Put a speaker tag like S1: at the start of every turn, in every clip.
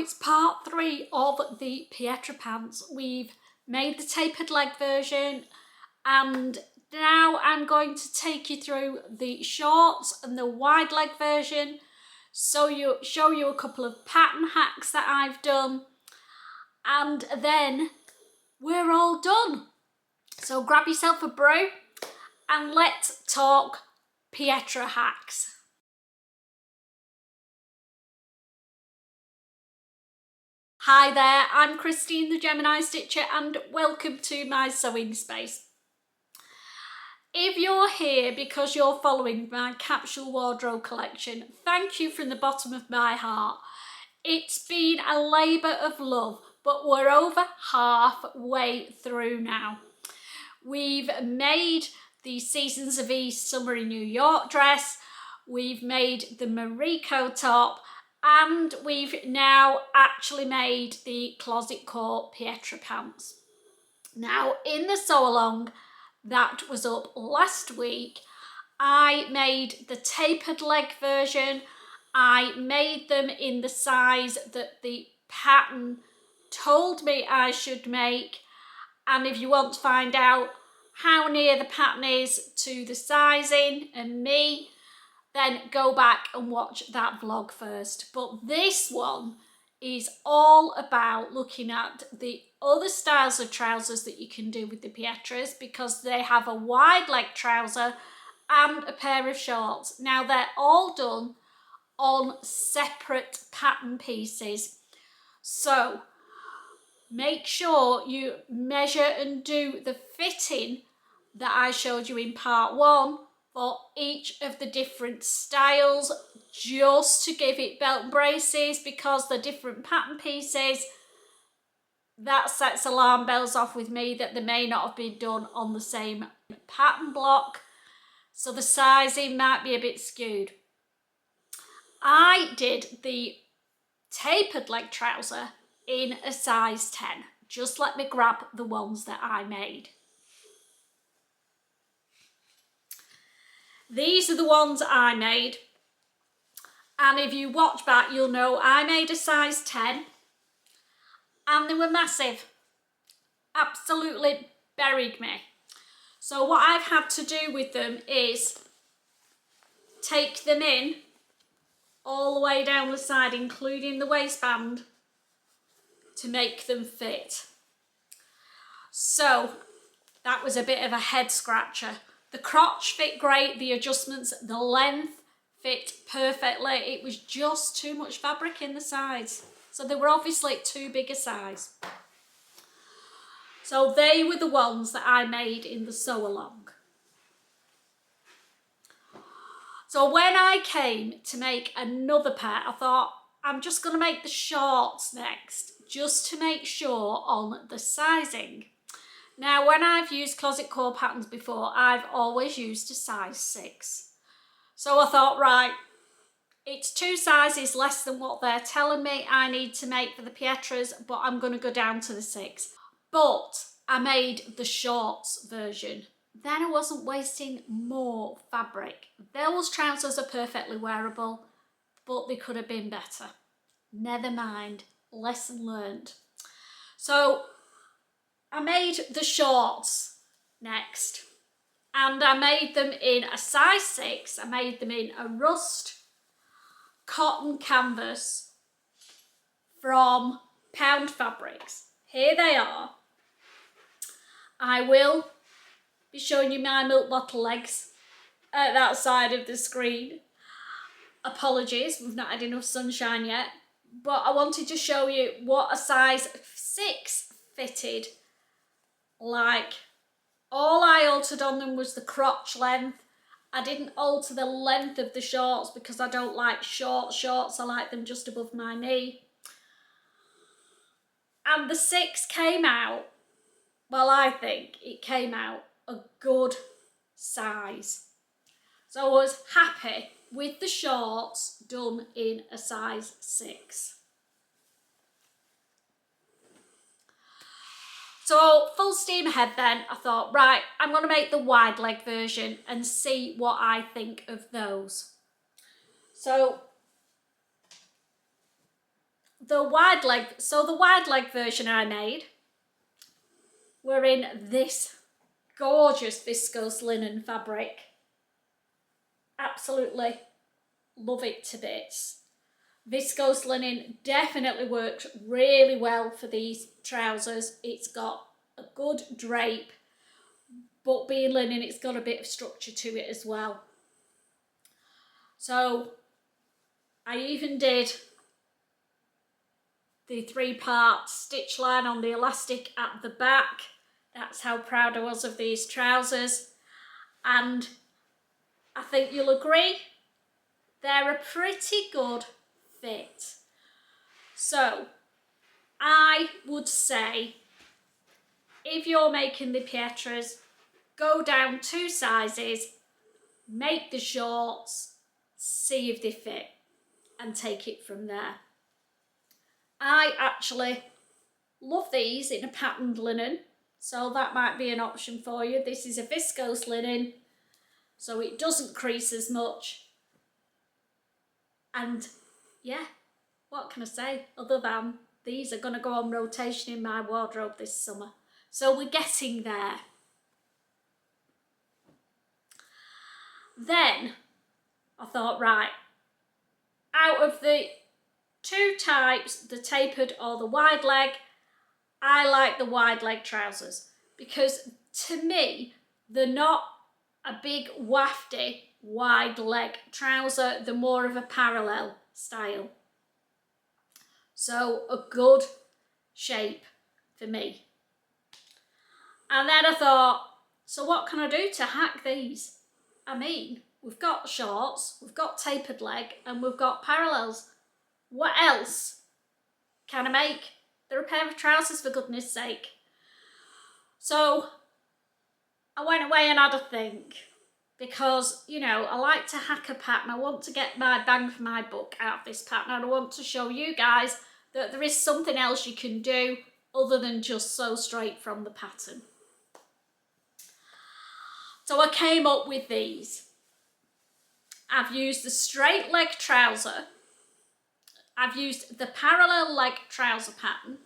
S1: it's part 3 of the Pietra Pants. We've made the tapered leg version and now I'm going to take you through the shorts and the wide leg version, show you a couple of pattern hacks that I've done, and then we're all done. So grab yourself a brew and let's talk Pietra hacks. Hi there, I'm Christine the Gemini Stitcher and welcome to my sewing space. If you're here because you're following my capsule wardrobe collection, thank you from the bottom of my heart. It's been a labour of love, but we're over halfway through now. We've made the Seasons of East Summer in New York dress, we've made the Mariko top, and we've now actually made the closet core Pietra Pants. Now in the sew along that was up last week, I made the tapered leg version. I made them in the size that the pattern told me I should make, and if you want to find out how near the pattern is to the sizing and me, then go back and watch that vlog first. But this one is all about looking at the other styles of trousers that you can do with the Pietras, because they have a wide leg trouser and a pair of shorts. Now they're all done on separate pattern pieces, so make sure you measure and do the fitting that I showed you in part 1 for each of the different styles, just to give it belt and braces, because the different pattern pieces, that sets alarm bells off with me that they may not have been done on the same pattern block, so the sizing might be a bit skewed. I did the tapered leg trouser in a size 10. Just let me grab the ones that I made. These are the ones I made, and if you watch back you'll know I made a size 10 and they were massive, absolutely buried me. So what I've had to do with them is take them in all the way down the side, including the waistband, to make them fit. So that was a bit of a head scratcher. The crotch fit great, the adjustments, the length fit perfectly. It was just too much fabric in the sides. So they were obviously too big a size. So they were the ones that I made in the sew along. So when I came to make another pair, I thought I'm just going to make the shorts next, just to make sure on the sizing. Now, when I've used closet core patterns before, I've always used a size 6. So I thought, right, it's 2 sizes less than what they're telling me I need to make for the Pietras, but I'm going to go down to the 6. But I made the shorts version. Then I wasn't wasting more fabric. Those trousers are perfectly wearable, but they could have been better. Never mind, lesson learned. So I made the shorts next, and I made them in a size 6. I made them in a rust cotton canvas from Pound Fabrics. Here they are. I will be showing you my milk bottle legs at that side of the screen. Apologies, we've not had enough sunshine yet, but I wanted to show you what a size 6 fitted like. All I altered on them was the crotch length. I didn't alter the length of the shorts because I don't like short shorts. I like them just above my knee. And the 6 came out, well, I think it came out a good size. So I was happy with the shorts done in a size 6. So full steam ahead then, I thought, right, I'm going to make the wide leg version and see what I think of those. So the wide leg version I made were in this gorgeous viscose linen fabric. Absolutely love it to bits. Viscose linen definitely works really well for these trousers. It's got a good drape, but being linen, it's got a bit of structure to it as well. So I even did the 3-part stitch line on the elastic at the back. That's how proud I was of these trousers. And I think you'll agree, they're a pretty good fit. So I would say, if you're making the Pietras, go down 2 sizes, make the shorts, see if they fit, and take it from there. I actually love these in a patterned linen, so that might be an option for you. This is a viscose linen, so it doesn't crease as much. And yeah, what can I say other than these are going to go on rotation in my wardrobe this summer. So we're getting there. Then I thought, right, out of the 2 types, the tapered or the wide leg, I like the wide leg trousers because to me, they're not a big wafty wide leg trouser, they're more of a parallel style. So a good shape for me. And then I thought, so what can I do to hack these? I mean, we've got shorts, we've got tapered leg, and we've got parallels. What else can I make? They're a pair of trousers, for goodness sake. So I went away and had a think because, you know, I like to hack a pattern. I want to get my bang for my buck out of this pattern, and I want to show you guys that there is something else you can do other than just sew straight from the pattern. So I came up with these. I've used the straight leg trouser. I've used the parallel leg trouser pattern.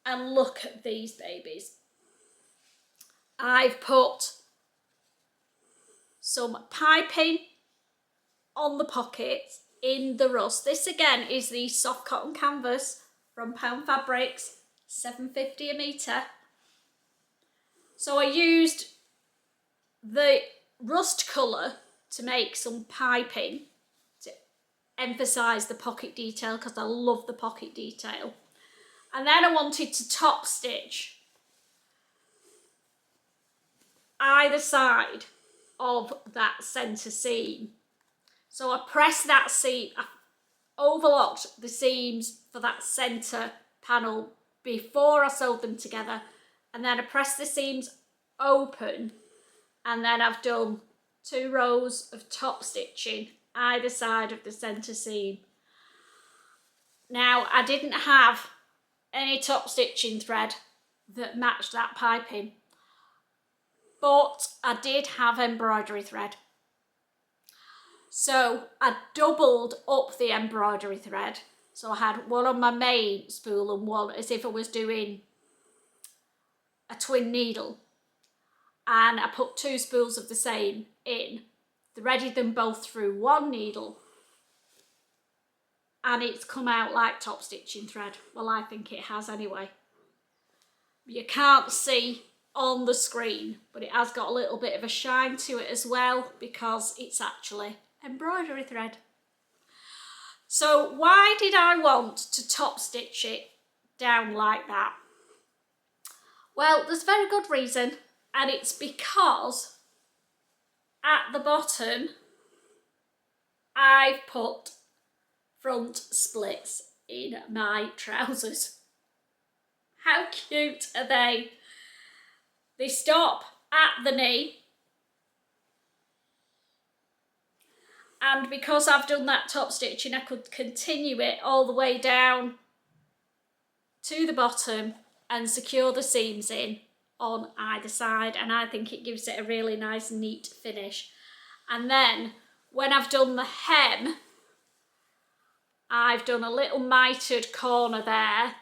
S1: And look at these babies. I've put some piping on the pockets in the rust. This again is the soft cotton canvas from Pound Fabrics, £7.50 a metre. So I used the rust colour to make some piping to emphasise the pocket detail because I love the pocket detail. And then I wanted to top stitch either side of that centre seam. So I pressed that seam, I overlocked the seams for that centre panel before I sewed them together, and then I pressed the seams open, and then I've done 2 rows of top stitching either side of the centre seam. Now I didn't have any top stitching thread that matched that piping, but I did have embroidery thread. So I doubled up the embroidery thread. So I had one on my main spool and one as if I was doing a twin needle. And I put 2 spools of the same in, threaded them both through one needle, and it's come out like top stitching thread. Well, I think it has anyway. You can't see on the screen, but it has got a little bit of a shine to it as well because it's actually embroidery thread. So why did I want to top stitch it down like that? Well, there's a very good reason, and it's because at the bottom I've put front splits in my trousers. How cute are they? They stop at the knee, and because I've done that top stitching, I could continue it all the way down to the bottom and secure the seams in on either side, and I think it gives it a really nice neat finish. And then when I've done the hem, I've done a little mitered corner there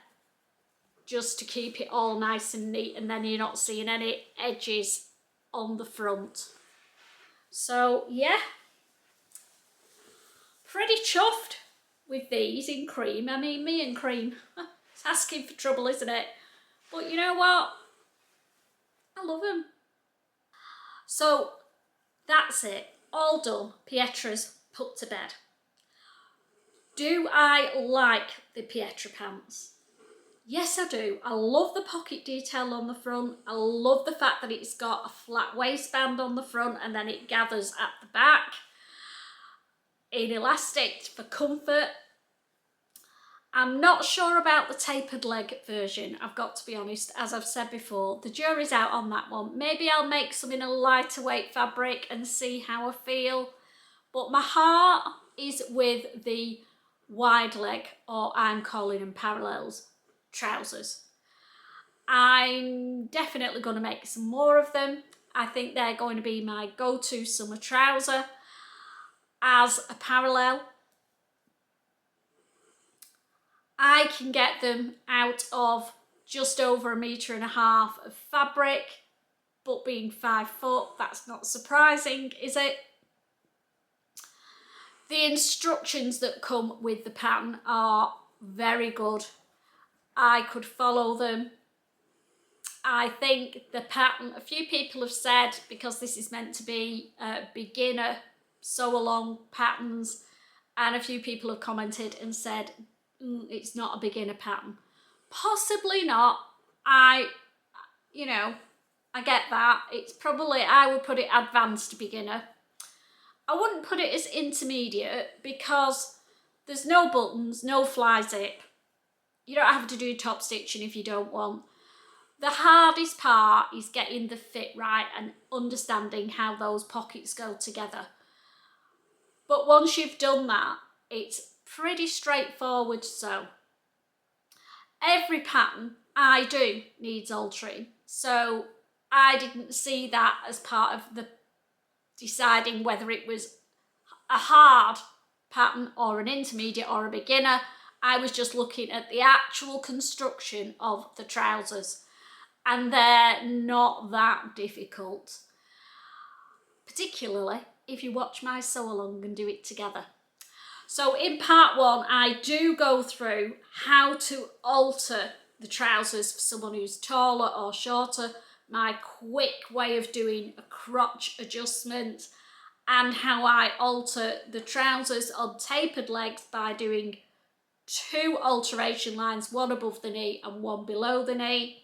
S1: just to keep it all nice and neat, and then you're not seeing any edges on the front. So yeah, pretty chuffed with these in cream. I mean, me and cream, it's asking for trouble, isn't it? But you know what? I love them. So that's it, all done. Pietra's put to bed. Do I like the Pietra Pants? Yes, I do. I love the pocket detail on the front. I love the fact that it's got a flat waistband on the front and then it gathers at the back in elastic for comfort. I'm not sure about the tapered leg version, I've got to be honest. As I've said before, the jury's out on that one. Maybe I'll make some in a lighter weight fabric and see how I feel. But my heart is with the wide leg, or I'm calling them parallels, trousers. I'm definitely going to make some more of them. I think they're going to be my go-to summer trouser as a parallel. I can get them out of just over 1.5 meters of fabric, but being 5 foot, that's not surprising, is it? The instructions that come with the pattern are very good. I could follow them. I think the pattern, a few people have said, because this is meant to be beginner sew along patterns, and a few people have commented and said, it's not a beginner pattern. Possibly not. I get that. It's probably, I would put it advanced beginner. I wouldn't put it as intermediate because there's no buttons, no fly zip. You don't have to do top stitching if you don't want. The hardest part is getting the fit right and understanding how those pockets go together. But once you've done that, it's pretty straightforward to sew. Every pattern I do needs altering, so I didn't see that as part of the deciding whether it was a hard pattern or an intermediate or a beginner. I was just looking at the actual construction of the trousers, and they're not that difficult, particularly if you watch my sew along and do it together. So in part 1, I do go through how to alter the trousers for someone who's taller or shorter, my quick way of doing a crotch adjustment, and how I alter the trousers on tapered legs by doing 2 alteration lines, one above the knee and one below the knee.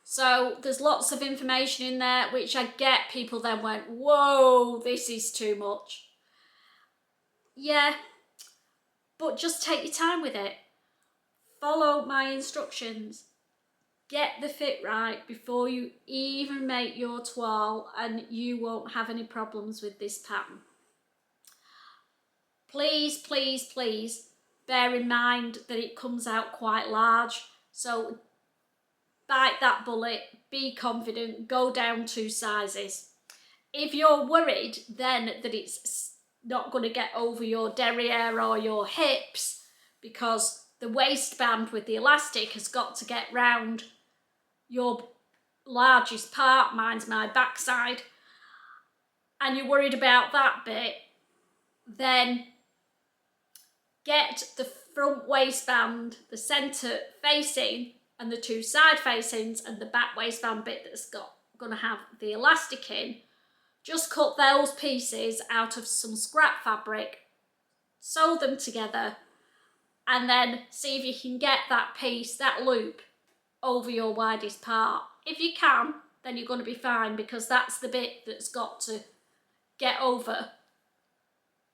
S1: So there's lots of information in there, which I get people then went, whoa, this is too much. Yeah, but just take your time with it. Follow my instructions. Get the fit right before you even make your toile, and you won't have any problems with this pattern. Please, please, please bear in mind that it comes out quite large. So bite that bullet, be confident, go down 2 sizes. If you're worried then that it's not going to get over your derriere or your hips, because the waistband with the elastic has got to get round your largest part, mine's my backside, and you're worried about that bit, then get the front waistband, the centre facing and the 2 side facings, and the back waistband bit that's going to have the elastic in. Just cut those pieces out of some scrap fabric, sew them together, and then see if you can get that piece, that loop, over your widest part. If you can, then you're going to be fine, because that's the bit that's got to get over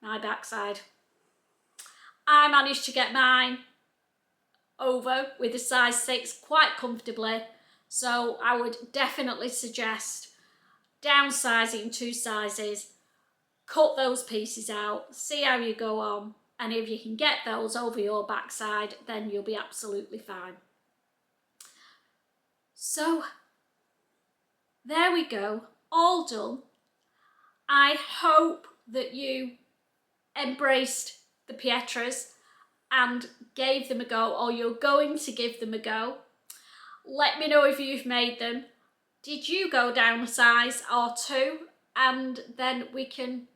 S1: my backside. I managed to get mine over with a size 6 quite comfortably, so I would definitely suggest downsizing 2 sizes, cut those pieces out, see how you go on, and if you can get those over your backside, then you'll be absolutely fine. So there we go, all done. I hope that you embraced the Pietras. and gave them a go, or you're going to give them a go. Let me know if you've made them. Did you go down a size or two? And then we can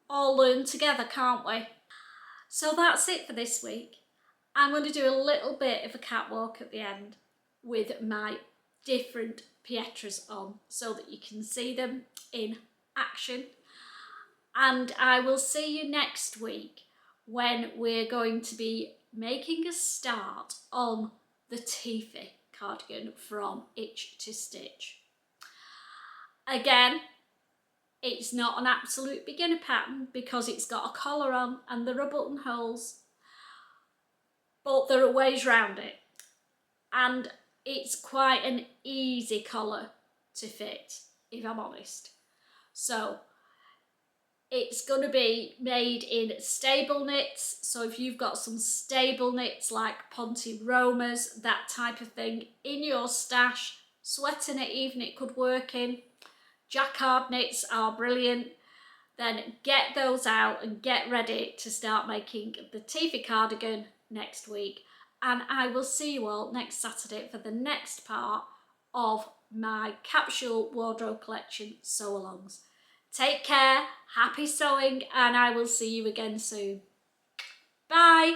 S1: all learn together, can't we? So that's it for this week. I'm going to do a little bit of a catwalk at the end with my different Pietras on so that you can see them in action. And I will see you next week when we're going to be making a start on the Tiffy cardigan from Itch to Stitch. Again, it's not an absolute beginner pattern because it's got a collar on and there are buttonholes, but there are ways around it. And it's quite an easy collar to fit, if I'm honest. So it's going to be made in stable knits. So if you've got some stable knits like Ponte Romas, that type of thing in your stash, sweater knit even it could work in. Jacquard knits are brilliant. Then get those out and get ready to start making the Tiffy cardigan next week. And I will see you all next Saturday for the next part of my capsule wardrobe collection sew-alongs. Take care, happy sewing, and I will see you again soon. Bye!